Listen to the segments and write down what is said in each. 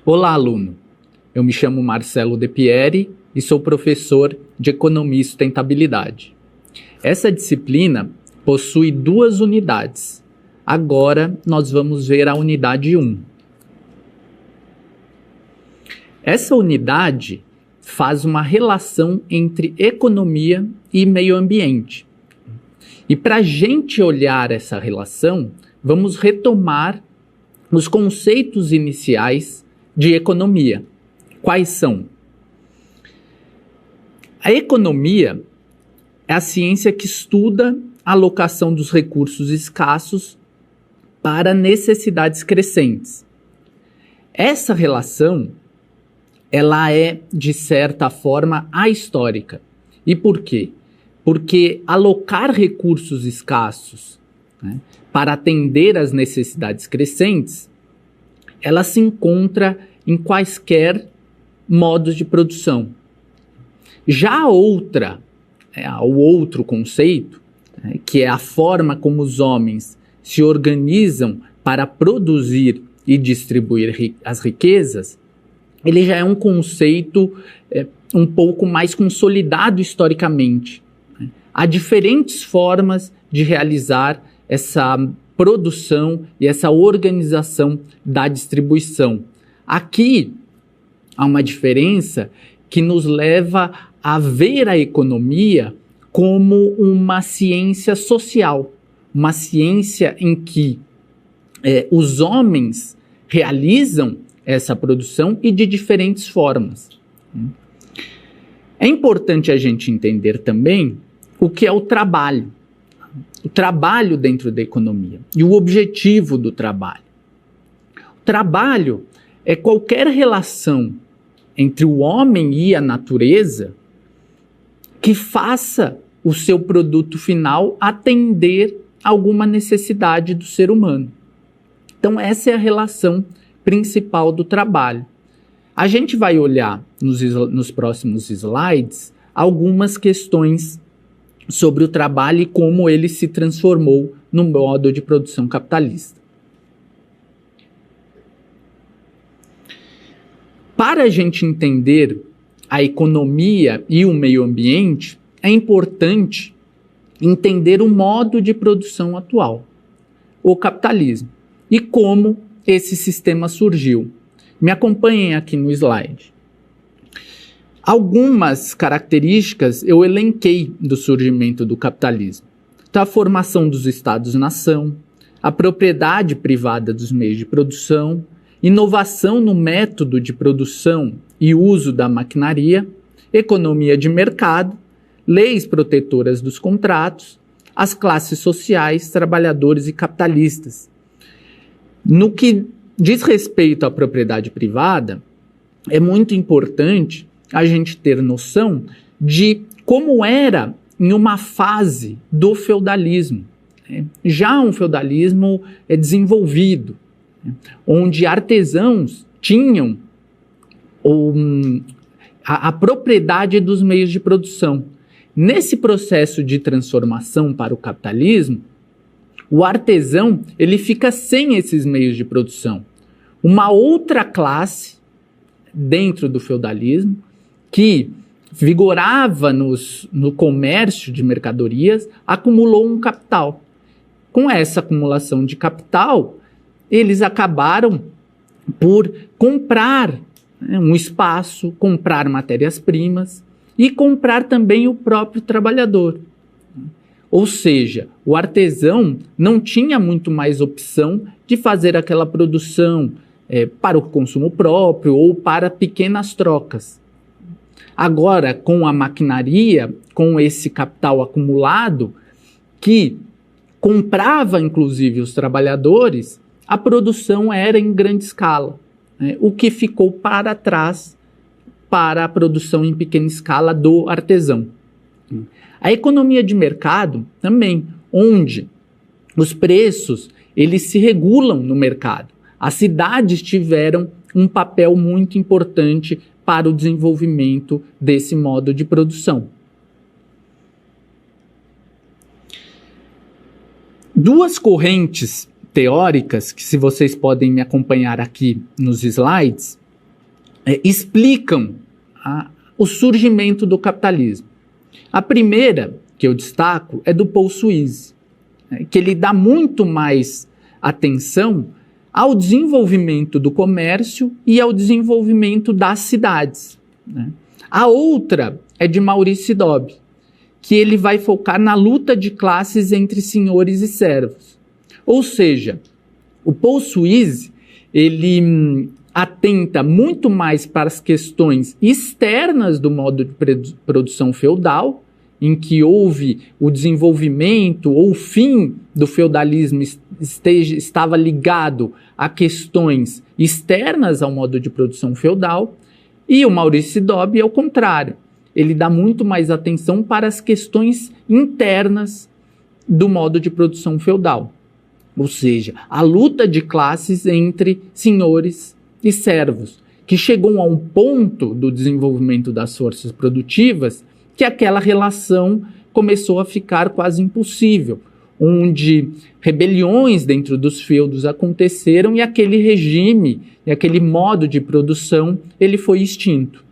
Olá, aluno. Eu me chamo Marcelo De Pieri e sou professor de Economia e Sustentabilidade. Essa disciplina possui 2 unidades. Agora nós vamos ver a unidade 1. Essa unidade faz uma relação entre economia e meio ambiente. E para a gente olhar essa relação, vamos retomar os conceitos iniciais de economia. Quais são? A economia é a ciência que estuda a alocação dos recursos escassos para necessidades crescentes. Essa relação, ela é, de certa forma, ahistórica. E por quê? Porque alocar recursos escassos, para atender às necessidades crescentes, ela se encontra em quaisquer modos de produção. Já o outro conceito, que é a forma como os homens se organizam para produzir e distribuir as riquezas, ele já é um conceito um pouco mais consolidado historicamente. Há diferentes formas de realizar essa produção e essa organização da distribuição. Aqui há uma diferença que nos leva a ver a economia como uma ciência social, uma ciência em que os homens realizam essa produção e de diferentes formas. É importante a gente entender também o que é o trabalho dentro da economia e o objetivo do trabalho. O trabalho é qualquer relação entre o homem e a natureza que faça o seu produto final atender alguma necessidade do ser humano. Então, essa é a relação principal do trabalho. A gente vai olhar nos próximos slides algumas questões sobre o trabalho e como ele se transformou no modo de produção capitalista. Para a gente entender a economia e o meio ambiente, é importante entender o modo de produção atual, o capitalismo, e como esse sistema surgiu. Me acompanhem aqui no slide. Algumas características eu elenquei do surgimento do capitalismo. Então, a formação dos Estados-nação, a propriedade privada dos meios de produção, inovação no método de produção e uso da maquinaria, economia de mercado, leis protetoras dos contratos, as classes sociais, trabalhadores e capitalistas. No que diz respeito à propriedade privada, é muito importante a gente ter noção de como era em uma fase do feudalismo, já um feudalismo desenvolvido, onde artesãos tinham a propriedade dos meios de produção. Nesse processo de transformação para o capitalismo, o artesão ele fica sem esses meios de produção. Uma outra classe dentro do feudalismo que vigorava no comércio de mercadorias, acumulou um capital. Com essa acumulação de capital, eles acabaram por comprar um espaço, comprar matérias-primas e comprar também o próprio trabalhador. Ou seja, o artesão não tinha muito mais opção de fazer aquela produção para o consumo próprio ou para pequenas trocas. Agora, com a maquinaria, com esse capital acumulado, que comprava inclusive os trabalhadores, a produção era em grande escala, o que ficou para trás para a produção em pequena escala do artesão. A economia de mercado também, onde os preços eles se regulam no mercado. As cidades tiveram um papel muito importante para o desenvolvimento desse modo de produção. Duas correntes teóricas, que se vocês podem me acompanhar aqui nos slides, explicam o surgimento do capitalismo. A primeira que eu destaco é do Paul Suisse, que ele dá muito mais atenção ao desenvolvimento do comércio e ao desenvolvimento das cidades, né? A outra é de Maurice Dobb, que ele vai focar na luta de classes entre senhores e servos. Ou seja, o Paul Suisse, ele atenta muito mais para as questões externas do modo de produção feudal, em que houve o desenvolvimento ou o fim do feudalismo estava ligado a questões externas ao modo de produção feudal, e o Maurice Dobb é o contrário. Ele dá muito mais atenção para as questões internas do modo de produção feudal, ou seja, a luta de classes entre senhores e servos, que chegou a um ponto do desenvolvimento das forças produtivas que aquela relação começou a ficar quase impossível, onde rebeliões dentro dos feudos aconteceram e aquele regime, e aquele modo de produção, ele foi extinto.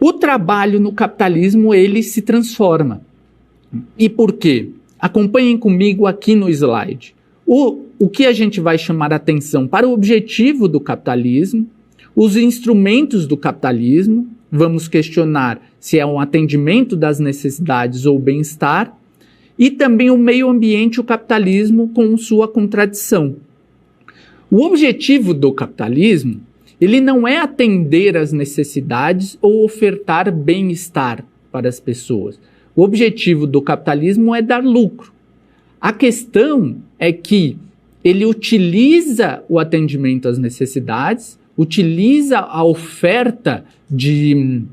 O trabalho no capitalismo, ele se transforma. E por quê? Acompanhem comigo aqui no slide. O que a gente vai chamar a atenção para o objetivo do capitalismo, os instrumentos do capitalismo, vamos questionar se é um atendimento das necessidades ou bem-estar, e também o meio ambiente e o capitalismo com sua contradição. O objetivo do capitalismo, ele não é atender às necessidades ou ofertar bem-estar para as pessoas. O objetivo do capitalismo é dar lucro. A questão é que ele utiliza o atendimento às necessidades, utiliza a oferta de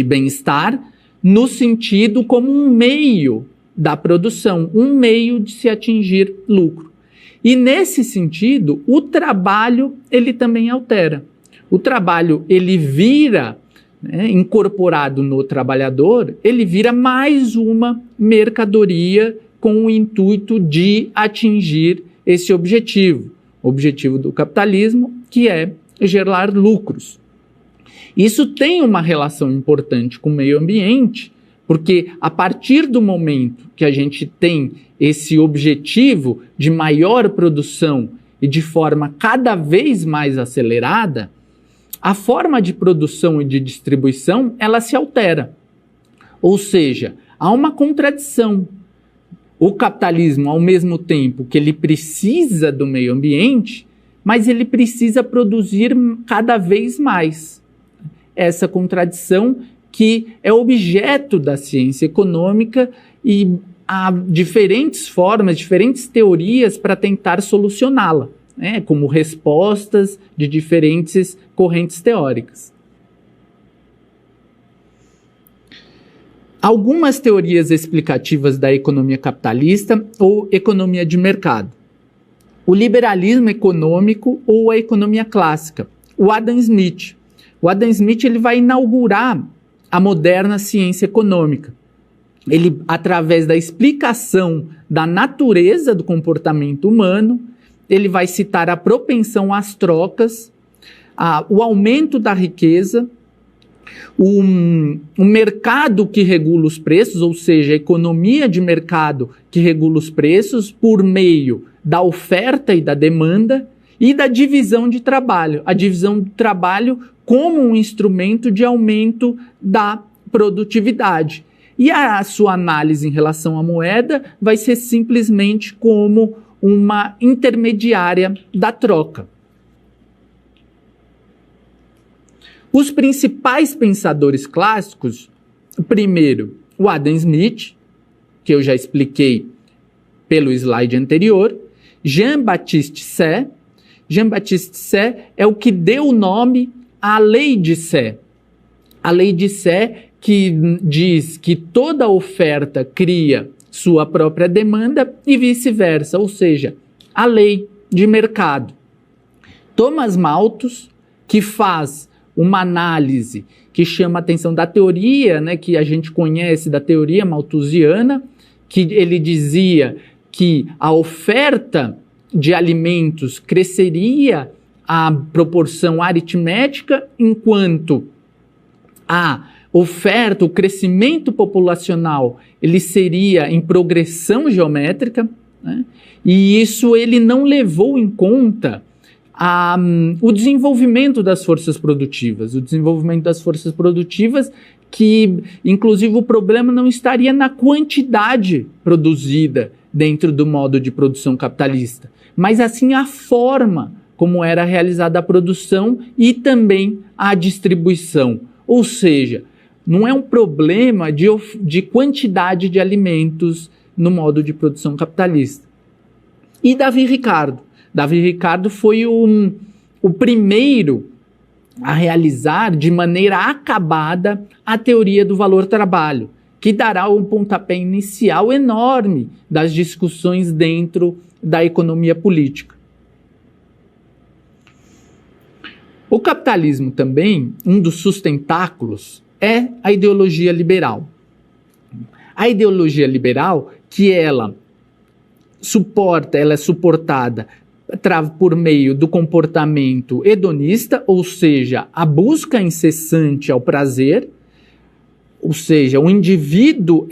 bem-estar no sentido como um meio da produção, um meio de se atingir lucro. E nesse sentido, o trabalho, ele também altera. O trabalho, ele vira, incorporado no trabalhador, ele vira mais uma mercadoria com o intuito de atingir esse objetivo. O objetivo do capitalismo, que é gerar lucros. Isso tem uma relação importante com o meio ambiente, porque a partir do momento que a gente tem esse objetivo de maior produção e de forma cada vez mais acelerada, a forma de produção e de distribuição, ela se altera. Ou seja, há uma contradição. O capitalismo, ao mesmo tempo que ele precisa do meio ambiente, mas ele precisa produzir cada vez mais. Essa contradição que é objeto da ciência econômica e há diferentes formas, diferentes teorias para tentar solucioná-la, como respostas de diferentes correntes teóricas. Algumas teorias explicativas da economia capitalista ou economia de mercado. O liberalismo econômico ou a economia clássica. O Adam Smith. O Adam Smith, ele vai inaugurar a moderna ciência econômica. Ele, através da explicação da natureza do comportamento humano, ele vai citar a propensão às trocas, o aumento da riqueza, o mercado que regula os preços, ou seja, a economia de mercado que regula os preços por meio da oferta e da demanda e da divisão de trabalho. A divisão do trabalho como um instrumento de aumento da produtividade. E a sua análise em relação à moeda vai ser simplesmente como uma intermediária da troca. Os principais pensadores clássicos, primeiro, o Adam Smith, que eu já expliquei pelo slide anterior, Jean-Baptiste Say. Jean-Baptiste Say é o que deu o nome à Lei de Say. A Lei de Say que diz que toda oferta cria sua própria demanda e vice-versa, ou seja, a lei de mercado. Thomas Malthus, que faz uma análise que chama a atenção da teoria, que a gente conhece, da teoria malthusiana, que ele dizia que a oferta de alimentos cresceria a proporção aritmética, enquanto a oferta, o crescimento populacional, ele seria em progressão geométrica, né? E isso ele não levou em conta o desenvolvimento das forças produtivas. O desenvolvimento das forças produtivas que, inclusive, o problema não estaria na quantidade produzida dentro do modo de produção capitalista, mas assim a forma como era realizada a produção e também a distribuição. Ou seja, não é um problema de quantidade de alimentos no modo de produção capitalista. E Davi Ricardo? Davi Ricardo foi o primeiro a realizar de maneira acabada a teoria do valor-trabalho, que dará um pontapé inicial enorme das discussões dentro da economia política. O capitalismo também, um dos sustentáculos, é a ideologia liberal. A ideologia liberal, que ela é suportada por meio do comportamento hedonista, ou seja, a busca incessante ao prazer, ou seja, o indivíduo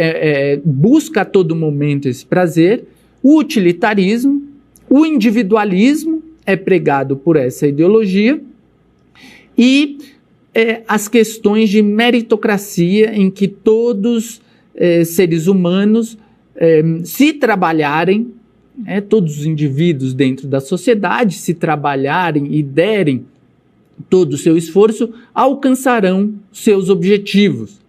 busca a todo momento esse prazer, o utilitarismo, o individualismo é pregado por essa ideologia, e as questões de meritocracia, em que todos seres humanos, se trabalharem, todos os indivíduos dentro da sociedade, se trabalharem e derem todo o seu esforço, alcançarão seus objetivos.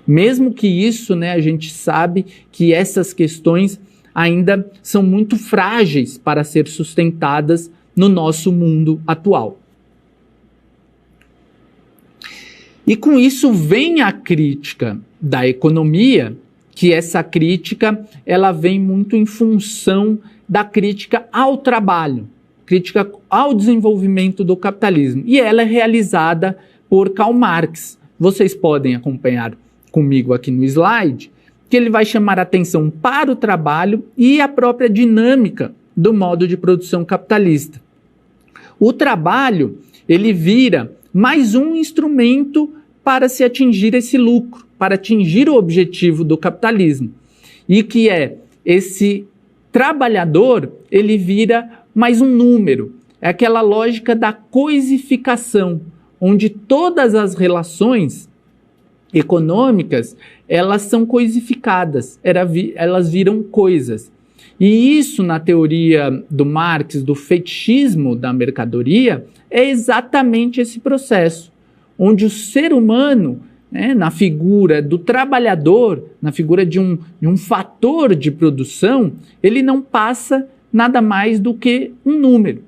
Mesmo que isso, a gente sabe que essas questões ainda são muito frágeis para ser sustentadas no nosso mundo atual. E com isso vem a crítica da economia, que essa crítica ela vem muito em função da crítica ao trabalho, crítica ao desenvolvimento do capitalismo. E ela é realizada por Karl Marx. Vocês podem acompanhar comigo aqui no slide, que ele vai chamar a atenção para o trabalho e a própria dinâmica do modo de produção capitalista. O trabalho, ele vira mais um instrumento para se atingir esse lucro, para atingir o objetivo do capitalismo. E que é esse trabalhador, ele vira mais um número. É aquela lógica da coisificação, onde todas as relações econômicas, elas são coisificadas, elas viram coisas. E isso, na teoria do Marx, do fetichismo da mercadoria, é exatamente esse processo, onde o ser humano, na figura do trabalhador, na figura de um fator de produção, ele não passa nada mais do que um número,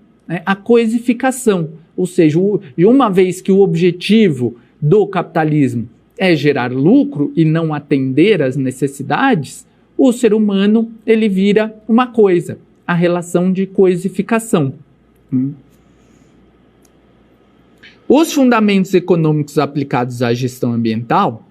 a coisificação. Ou seja, uma vez que o objetivo do capitalismo é gerar lucro e não atender às necessidades, o ser humano ele vira uma coisa, a relação de coisificação. Os fundamentos econômicos aplicados à gestão ambiental,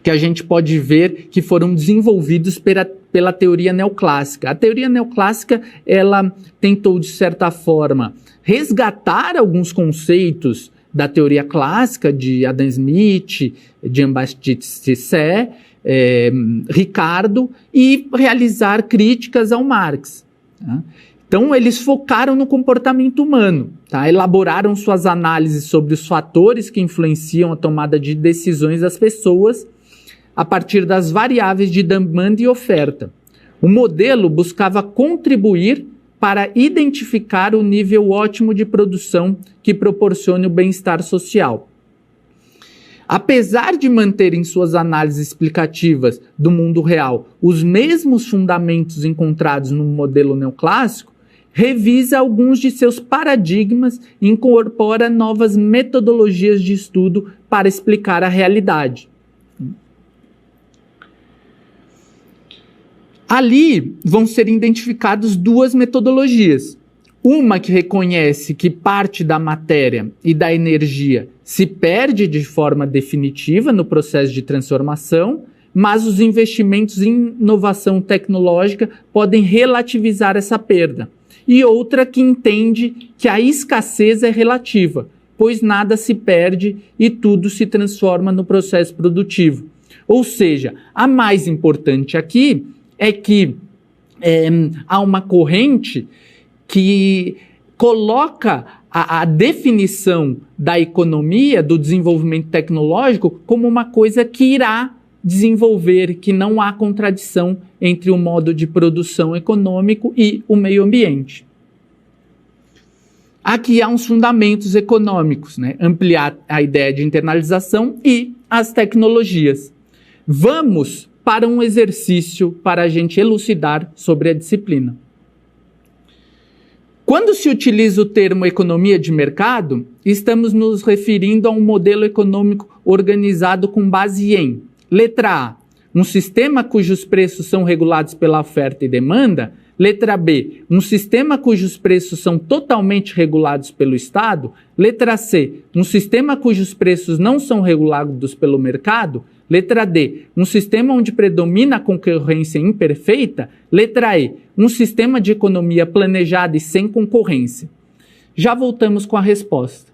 que a gente pode ver que foram desenvolvidos pela teoria neoclássica. A teoria neoclássica, ela tentou, de certa forma, resgatar alguns conceitos da teoria clássica de Adam Smith, Jean-Baptiste Say, Ricardo, e realizar críticas ao Marx. Então, eles focaram no comportamento humano, elaboraram suas análises sobre os fatores que influenciam a tomada de decisões das pessoas a partir das variáveis de demanda e oferta. O modelo buscava contribuir para identificar o nível ótimo de produção que proporcione o bem-estar social. Apesar de manter em suas análises explicativas do mundo real os mesmos fundamentos encontrados no modelo neoclássico, revisa alguns de seus paradigmas e incorpora novas metodologias de estudo para explicar a realidade. Ali vão ser identificadas duas metodologias. Uma que reconhece que parte da matéria e da energia se perde de forma definitiva no processo de transformação, mas os investimentos em inovação tecnológica podem relativizar essa perda. E outra que entende que a escassez é relativa, pois nada se perde e tudo se transforma no processo produtivo. Ou seja, a mais importante aqui é que há uma corrente que coloca a definição da economia, do desenvolvimento tecnológico, como uma coisa que irá desenvolver, que não há contradição entre o modo de produção econômico e o meio ambiente. Aqui há uns fundamentos econômicos, né? Ampliar a ideia de internalização e as tecnologias. Vamos para um exercício para a gente elucidar sobre a disciplina. Quando se utiliza o termo economia de mercado, estamos nos referindo a um modelo econômico organizado com base em: letra A, um sistema cujos preços são regulados pela oferta e demanda. Letra B, um sistema cujos preços são totalmente regulados pelo Estado. Letra C, um sistema cujos preços não são regulados pelo mercado. Letra D, um sistema onde predomina a concorrência imperfeita. Letra E, um sistema de economia planejada e sem concorrência. Já voltamos com a resposta.